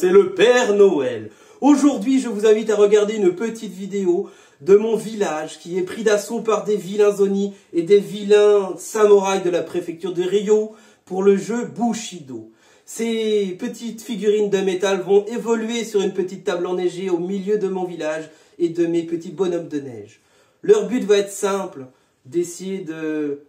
c'est le Père Noël. Aujourd'hui, je vous invite à regarder une petite vidéo de mon village qui est pris d'assaut par des vilains Oni et des vilains samouraïs de la préfecture de Ryo pour le jeu Bushido. Ces petites figurines de métal vont évoluer sur une petite table enneigée au milieu de mon village et de mes petits bonhommes de neige. Leur but va être simple, d'essayer de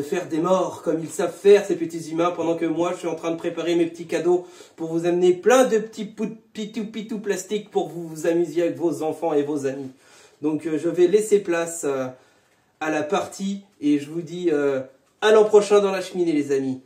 faire des morts comme ils savent faire ces petits humains, pendant que moi je suis en train de préparer mes petits cadeaux pour vous amener plein de petits pitou plastiques pour vous amuser avec vos enfants et vos amis. Donc je vais laisser place à la partie et je vous dis à l'an prochain dans la cheminée les amis.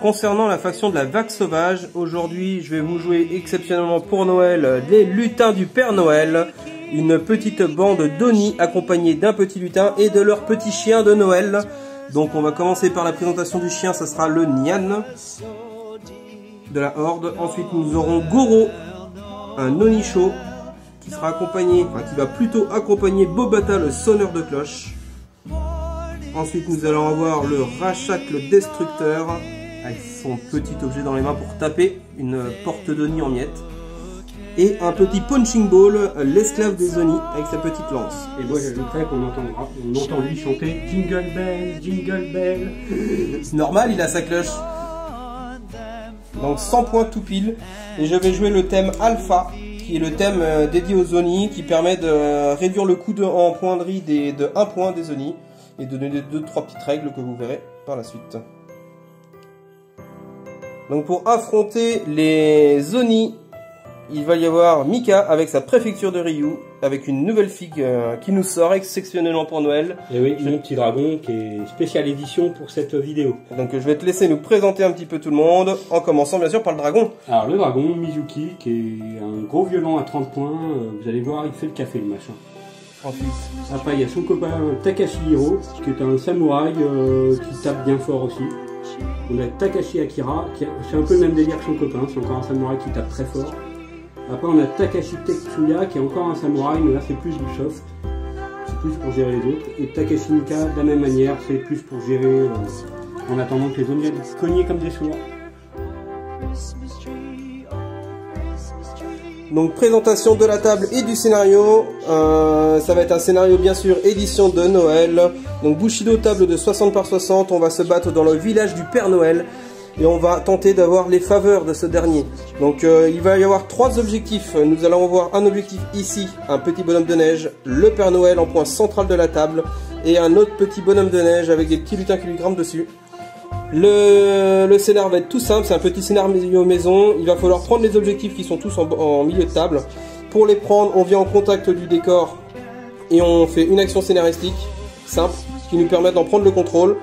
Concernant la faction de la vague sauvage, aujourd'hui je vais vous jouer exceptionnellement pour Noël les lutins du Père Noël, une petite bande d'Oni accompagnée d'un petit lutin et de leur petit chien de Noël. Donc on va commencer par la présentation du chien, ça sera le Nyan de la Horde. Ensuite nous aurons Goro, un Onisho qui sera accompagné, qui va plutôt accompagner Bobata le sonneur de cloche. Ensuite nous allons avoir le Rachak le destructeur, avec son petit objet dans les mains pour taper une porte d'Oni en miettes. Et un petit punching ball, l'esclave des Oni, avec sa petite lance. Et moi j'ajouterais qu'on entend lui chanter Jingle Bell, Jingle Bell. C'est normal, il a sa cloche. Donc 100 points tout pile. Et je vais jouer le thème Alpha, qui est le thème dédié aux Oni, qui permet de réduire le coût en pointerie de 1 point des Oni, et de donner 2-3 petites règles que vous verrez par la suite. Donc pour affronter les Oni, il va y avoir Mika avec sa préfecture de Ryu, avec une nouvelle figue qui nous sort exceptionnellement pour Noël. Et oui, mon petit dragon qui est spéciale édition pour cette vidéo. Donc je vais te laisser nous présenter un petit peu tout le monde, en commençant bien sûr par le dragon. Alors le dragon, Mizuki, qui est un gros violent à 30 points, vous allez voir, il fait le café le machin. Ensuite, après il y a son copain Takashi Hiro, qui est un samouraï qui tape bien fort aussi. On a Takashi Akira, c'est un peu le même délire que son copain, c'est encore un samouraï qui tape très fort. Après on a Takashi Tetsuya, qui est encore un samouraï, mais là c'est plus du soft, c'est plus pour gérer les autres. Et Takashi Mika, de la même manière, c'est plus pour gérer en attendant que les autres viennent cogner comme des sourds. Donc présentation de la table et du scénario, ça va être un scénario bien sûr édition de Noël. Donc Bushido, table de 60 par 60, on va se battre dans le village du Père Noël et on va tenter d'avoir les faveurs de ce dernier. Donc il va y avoir 3 objectifs, nous allons avoir un objectif ici, un petit bonhomme de neige, le Père Noël en point central de la table et un autre petit bonhomme de neige avec des petits lutins qui lui grimpent dessus. Le scénar va être tout simple, c'est un petit scénario maison, il va falloir prendre les objectifs qui sont tous en milieu de table. Pour les prendre, on vient en contact du décor et on fait une action scénaristique simple qui nous permet d'en prendre le contrôle.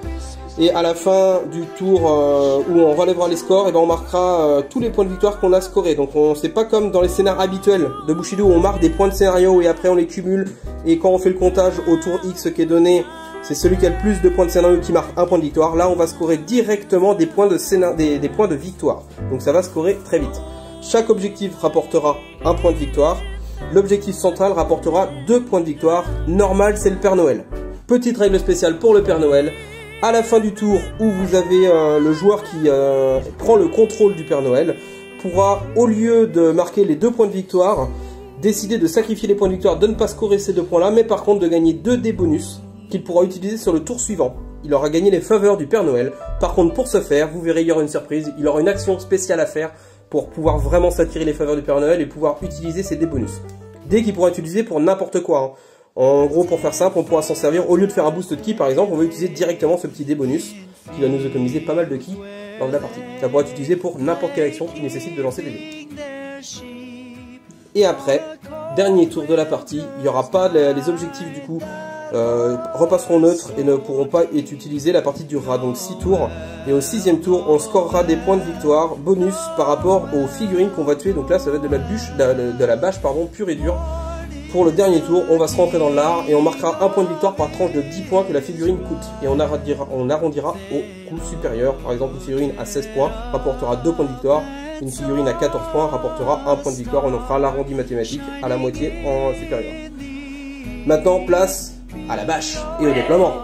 Et à la fin du tour où on relèvera les scores, et ben on marquera tous les points de victoire qu'on a scorés. Donc c'est pas comme dans les scénars habituels de Bushido où on marque des points de scénario et après on les cumule. Et quand on fait le comptage au tour X qui est donné, c'est celui qui a le plus de points de scénario qui marque un point de victoire. Là, on va scorer directement des points de points de victoire. Donc ça va scorer très vite. Chaque objectif rapportera un point de victoire. L'objectif central rapportera 2 points de victoire. Normal, c'est le Père Noël. Petite règle spéciale pour le Père Noël. À la fin du tour où vous avez le joueur qui prend le contrôle du Père Noël, pourra, au lieu de marquer les 2 points de victoire, décider de sacrifier les points de victoire, de ne pas scorer ces 2 points-là, mais par contre de gagner 2 dés bonus qu'il pourra utiliser sur le tour suivant. Il aura gagné les faveurs du Père Noël. Par contre, pour ce faire, vous verrez, il y aura une surprise. Il aura une action spéciale à faire pour pouvoir vraiment s'attirer les faveurs du Père Noël et pouvoir utiliser ces dés bonus. Dés qu'il pourra utiliser pour n'importe quoi, hein. En gros, pour faire simple, on pourra s'en servir. Au lieu de faire un boost de ki, par exemple, on va utiliser directement ce petit dé bonus qui va nous économiser pas mal de ki lors de la partie. Ça pourra être utilisé pour n'importe quelle action qui nécessite de lancer des dés. Et après, dernier tour de la partie, il n'y aura pas les objectifs du coup repasseront neutres et ne pourront pas être utilisés. La partie durera donc 6 tours. Et au 6e tour, on scorera des points de victoire bonus par rapport aux figurines qu'on va tuer. Donc là, ça va être de la bâche pure et dure. Pour le dernier tour, on va se rentrer dans l'art et on marquera un point de victoire par tranche de 10 points que la figurine coûte. Et on arrondira au coût supérieur. Par exemple, une figurine à 16 points rapportera 2 points de victoire. Une figurine à 14 points rapportera 1 point de victoire. On en fera l'arrondi mathématique à la moitié en supérieur. Maintenant, place à la bâche et au déploiement.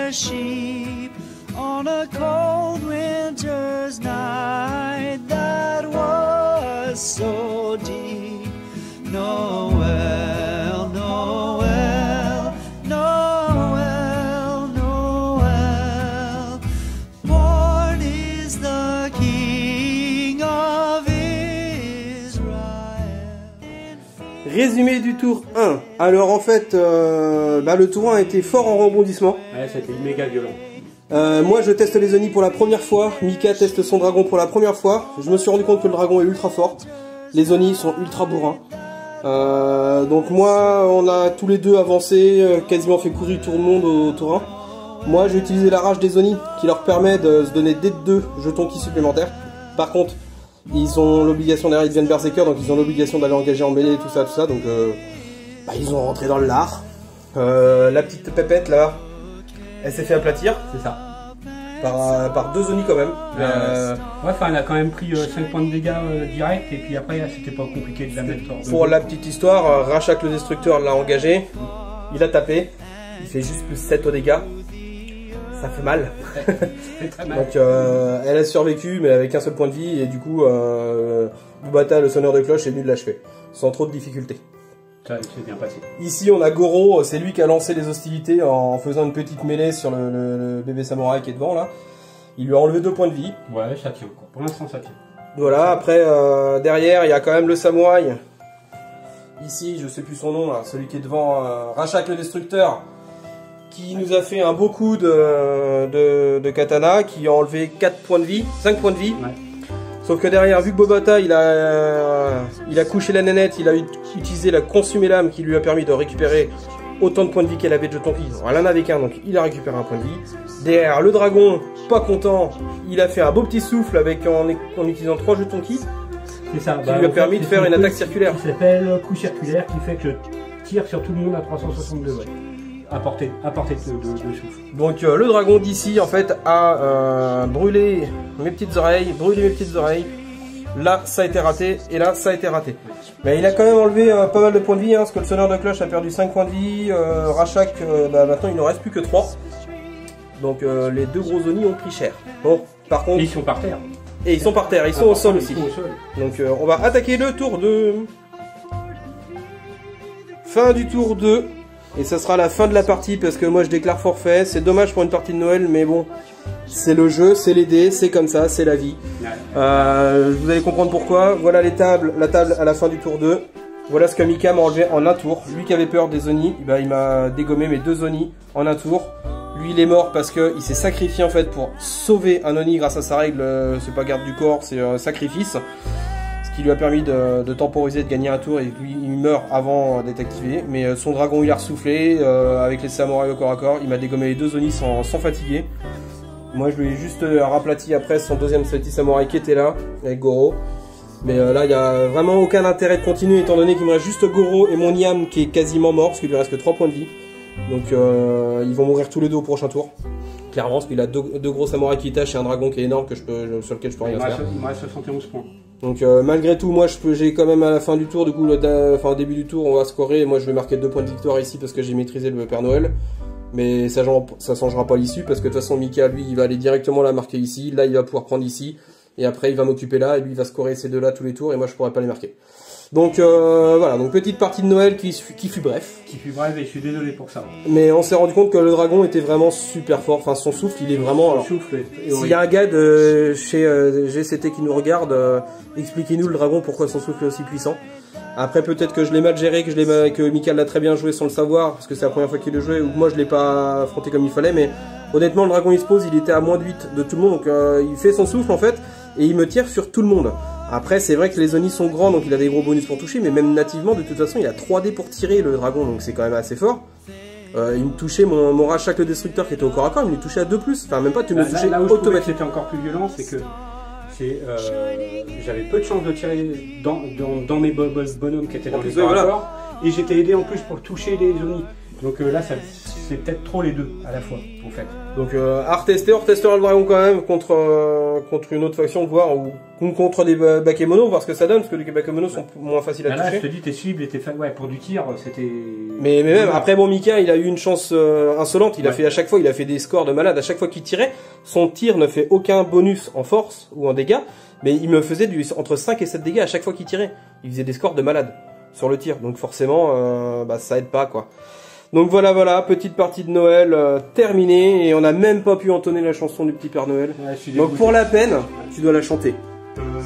Sheep on a cold winter's night that was so deep. Noel, Noel, Noel, Noel. Born is the King of Israel. Résumé du tour 1. Alors en fait, le tour 1 a été fort en rebondissement. Ouais, c'était méga violent. Moi je teste les Oni pour la première fois, Mika teste son dragon pour la première fois. Je me suis rendu compte que le dragon est ultra fort. Les Oni sont ultra bourrins. Donc moi on a tous les deux avancé, quasiment fait courir tout le monde au tour 1. Moi j'ai utilisé la rage des Oni qui leur permet de se donner dès 2 jetons qui supplémentaires. Par contre ils ont l'obligation, derrière ils deviennent berserker, donc ils ont l'obligation d'aller engager en mêlée tout ça donc ils ont rentré dans le lard. La petite pépette là, elle s'est fait aplatir. C'est ça. Par 2 Oni quand même. Ouais, elle a quand même pris 5 points de dégâts direct et puis après c'était pas compliqué de la mettre hors de Pour jeu. la petite histoire, Rachak le destructeur l'a engagé, il a tapé, il fait juste plus 7 au dégâts. Ça fait mal. C'est très mal. Donc elle a survécu mais avec un seul point de vie et du coup Bubata le sonneur de cloche est venu de l'achever sans trop de difficultés. Ça s'est bien passé. Ici on a Goro, c'est lui qui a lancé les hostilités en faisant une petite mêlée sur le bébé samouraï qui est devant là. Il lui a enlevé 2 points de vie. Ouais, ça tient quoi. Pour l'instant ça tient. Voilà, après derrière il y a quand même le samouraï. Ici je sais plus son nom là, celui qui est devant, Rachak le destructeur, qui nous a fait un beau coup de katana, qui a enlevé 4 points de vie, 5 points de vie. Ouais. Sauf que derrière, vu que Bobata il a couché la nénette, il a utilisé la consumée lame qui lui a permis de récupérer autant de points de vie qu'elle avait de jetons qui. Elle en avait qu'un, donc il a récupéré un point de vie. Derrière, le dragon, pas content, il a fait un beau petit souffle en utilisant 3 jetons qui. C'est ça. Qui lui a permis de faire une attaque circulaire. Qui s'appelle coup circulaire, qui fait que je tire sur tout le monde à 360 degrés. À portée de souffle. Donc le dragon d'ici en fait a brûlé mes petites oreilles, Là ça a été raté et là ça a été raté. Mais il a quand même enlevé pas mal de points de vie, parce que le sonneur de cloche a perdu 5 points de vie, Rachak maintenant il ne reste plus que 3. Donc les 2 gros Oni ont pris cher. Bon, par contre... Et ils sont par terre. Et ils sont par terre, ils sont au sol aussi. Ils sont au sol. Donc on va attaquer le tour 2. Fin du tour 2. Et ça sera la fin de la partie parce que moi je déclare forfait. C'est dommage pour une partie de Noël, mais bon, c'est le jeu, c'est les dés, c'est comme ça, c'est la vie. Vous allez comprendre pourquoi. Voilà la table à la fin du tour 2. Voilà ce que Mika m'a enlevé en un tour. Lui qui avait peur des Oni, il m'a dégommé mes 2 Oni en un tour. Lui il est mort parce qu'il s'est sacrifié en fait pour sauver un Oni grâce à sa règle. C'est pas garde du corps, c'est sacrifice. Ce qui lui a permis de temporiser, de gagner un tour, et lui il meurt avant d'être activé. Mais son dragon il a ressoufflé, avec les samouraïs au corps à corps, il m'a dégommé les 2 Oni sans fatiguer. Moi je lui ai juste raplati après son deuxième petit samouraï qui était là, avec Goro. Mais là il n'y a vraiment aucun intérêt de continuer étant donné qu'il me reste juste Goro et mon Niam qui est quasiment mort parce qu'il lui reste que 3 points de vie. Donc ils vont mourir tous les deux au prochain tour. Clairement parce qu'il a deux gros samouraïs qui tâchent et un dragon qui est énorme sur lequel je peux rien faire. Il me reste 71 points. Donc malgré tout moi j'ai quand même à la fin du tour, du coup au début du tour on va scorer et moi je vais marquer 2 points de victoire ici parce que j'ai maîtrisé le Père Noël. Mais ça changera pas l'issue parce que de toute façon Mika lui il va aller directement la marquer ici, là il va pouvoir prendre ici et après il va m'occuper là et lui il va scorer ces deux là tous les tours et moi je pourrais pas les marquer. Donc voilà, donc petite partie de Noël qui fut bref. Qui fut bref et je suis désolé pour ça. Mais on s'est rendu compte que le dragon était vraiment super fort, enfin son souffle il est vraiment... S'il y a un gars de chez GCT qui nous regarde, expliquez-nous le dragon pourquoi son souffle est aussi puissant. Après peut-être que je l'ai mal géré, que Mika l'a très bien joué sans le savoir, parce que c'est la première fois qu'il le jouait, ou moi je l'ai pas affronté comme il fallait, mais honnêtement le dragon il se pose, il était à moins de 8 de tout le monde, donc il fait son souffle en fait, et il me tire sur tout le monde. Après c'est vrai que les Oni sont grands, donc il a des gros bonus pour toucher, mais même nativement de toute façon il a 3D pour tirer le dragon, donc c'est quand même assez fort. Il me touchait mon Rashak le destructeur qui était au corps à corps, il me touchait à 2+, enfin même pas, tu me touchais automatiquement. C'était encore plus violent, c'est que j'avais peu de chance de tirer dans mes bonhommes qui étaient dans les corps à corps, et j'étais aidé en plus pour toucher les Oni. Donc là, c'est peut-être trop les deux à la fois, en fait. Donc à retester, on retestera le dragon quand même contre une autre faction, voire ou contre des Bakemono, voir ce que ça donne, parce que les Bakemono sont moins faciles à toucher. Là, je te dis, tes cibles étaient ouais, pour du tir, c'était... Mais même, après, bon, Mika, il a eu une chance insolente, il a fait à chaque fois, il a fait des scores de malade, à chaque fois qu'il tirait, son tir ne fait aucun bonus en force ou en dégâts, mais il me faisait entre 5 et 7 dégâts à chaque fois qu'il tirait. Il faisait des scores de malade sur le tir, donc forcément, ça aide pas, quoi. Donc voilà, petite partie de Noël terminée, et on n'a même pas pu entonner la chanson du petit Père Noël. Ouais, donc pour la peine, tu dois la chanter.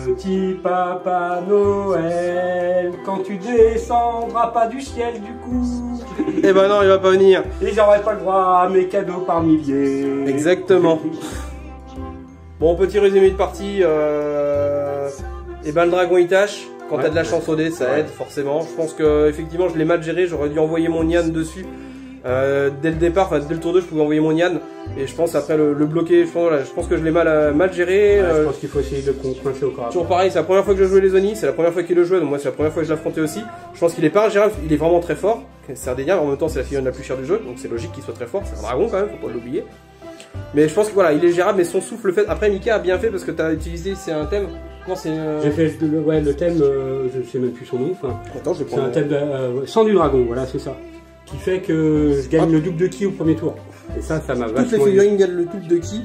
Petit Papa Noël, quand tu descendras pas du ciel du coup. Eh ben non, il va pas venir. Et j'aurai pas le droit à mes cadeaux par milliers. Exactement. Bon, petit résumé de partie. Eh ben le dragon il tâche. Quand t'as de la chance au dé, ça aide forcément. Je pense que effectivement je l'ai mal géré, j'aurais dû envoyer mon Nian dessus. Dès le départ, enfin dès le tour 2, je pouvais envoyer mon Nian. Et je pense après le bloquer, je pense que je l'ai mal géré. Je pense qu'il faut essayer de coincer au corps. Toujours pareil, c'est la première fois que je jouais les Oni, c'est la première fois qu'il le jouait, donc moi c'est la première fois que je l'affrontais aussi. Je pense qu'il est pas ingérable, il est vraiment très fort. C'est un délire, en même temps c'est la figurine la plus chère du jeu, donc c'est logique qu'il soit très fort. C'est un dragon quand même, faut pas l'oublier. Mais je pense que voilà, il est gérable, mais son souffle le fait. Après Mika a bien fait parce que t'as utilisé, c'est un thème. J'ai fait le thème, je sais même plus son nom. Enfin, attends, je vais prendre. C'est un thème sans du dragon, voilà, c'est ça. Qui fait que je gagne le double de ki au premier tour. Et ça m'a vachement. Toutes les figurines gagnent le double de ki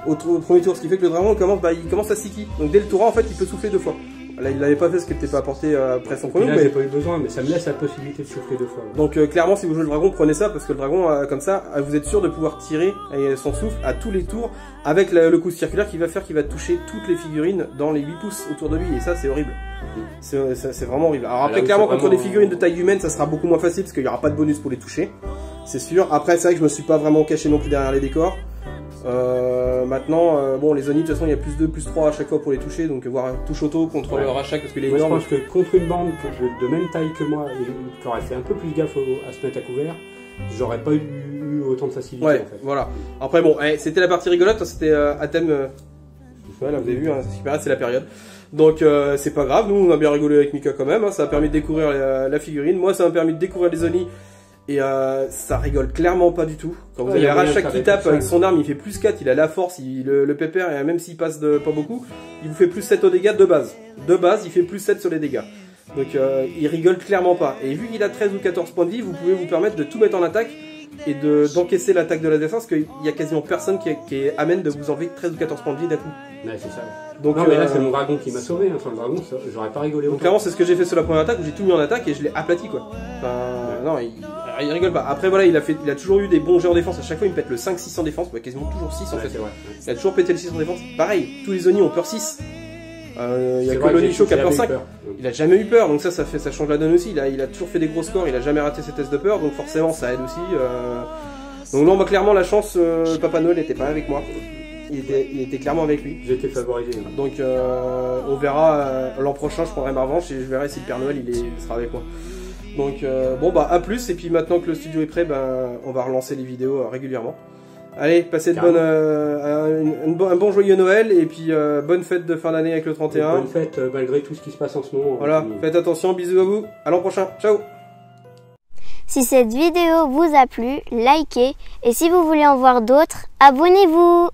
au premier tour, ce qui fait que le dragon il commence à 6 ki. Donc dès le tour 1, en fait, il peut souffler 2 fois. Là, il l'avait pas fait ce qui n'était pas apporté après son premier. Là, j'ai pas eu besoin, mais ça me laisse la possibilité de souffler 2 fois. Ouais. Donc clairement, si vous jouez le dragon, prenez ça parce que le dragon, comme ça, vous êtes sûr de pouvoir tirer son souffle à tous les tours avec le coup circulaire qui va faire qu'il va toucher toutes les figurines dans les 8 pouces autour de lui. Et ça, c'est horrible. C'est vraiment horrible. Alors après, clairement, contre des figurines de taille humaine, ça sera beaucoup moins facile parce qu'il n'y aura pas de bonus pour les toucher. C'est sûr. Après, c'est vrai que je me suis pas vraiment caché non plus derrière les décors. Maintenant, bon, les Oni, de toute façon, il y a plus 2, plus 3 à chaque fois pour les toucher, donc voir touche auto contre le Rashak parce que les énormes. Je pense que contre une bande de même taille que moi, et qui aurait fait un peu plus gaffe à se mettre à couvert, j'aurais pas eu autant de facilité. Ouais, en fait. Voilà. Après, bon, c'était la partie rigolote, c'était à thème. Voilà, vous avez vu, hein, c'est la période. Donc, c'est pas grave, nous, on a bien rigolé avec Mika quand même, hein, ça a permis de découvrir la figurine. Moi, ça m'a permis de découvrir les Oni. Et ça rigole clairement pas du tout. Quand vous avez un Rashak qui tape avec son arme, il fait plus 4, il a la force, le pépère, et même s'il passe de pas beaucoup, il vous fait plus 7 au dégâts de base. De base, il fait plus 7 sur les dégâts. Donc il rigole clairement pas. Et vu qu'il a 13 ou 14 points de vie, vous pouvez vous permettre de tout mettre en attaque et d'encaisser l'attaque de l'adversaire, parce qu'il y a quasiment personne qui est amène de vous enlever 13 ou 14 points de vie d'un coup. Ouais, c'est ça. Donc, non, mais là c'est mon dragon qui m'a sauvé, hein. Sans le dragon, j'aurais pas rigolé. Donc clairement c'est ce que j'ai fait sur la première attaque, où j'ai tout mis en attaque et je l'ai aplati quoi. Enfin, non, il rigole pas. Après voilà, il a toujours eu des bons jeux en défense. À chaque fois il me pète le 5-6 en défense, quasiment toujours 6 en fait. Vrai. Il a toujours pété le 6 en défense. Pareil, tous les Oni ont peur 6. Il y a que l'Onicho qui a peur 5. Il a jamais eu peur, donc ça change la donne aussi. Il a toujours fait des gros scores, il a jamais raté ses tests de peur, donc forcément ça aide aussi. Donc non, moi clairement la chance, Papa Noël n'était pas avec moi. Il était clairement avec lui. J'étais favorisé. Ouais. Donc on verra l'an prochain, je prendrai ma revanche et je verrai si le Père Noël il sera avec moi. Donc bon bah à plus, et puis maintenant que le studio est prêt, ben on va relancer les vidéos régulièrement. Allez, passez un bon joyeux Noël, et puis bonne fête de fin d'année avec le 31. Bonne fête malgré tout ce qui se passe en ce moment. Voilà, faites attention, bisous à vous, à l'an prochain, ciao. Si cette vidéo vous a plu, likez, et si vous voulez en voir d'autres, abonnez-vous.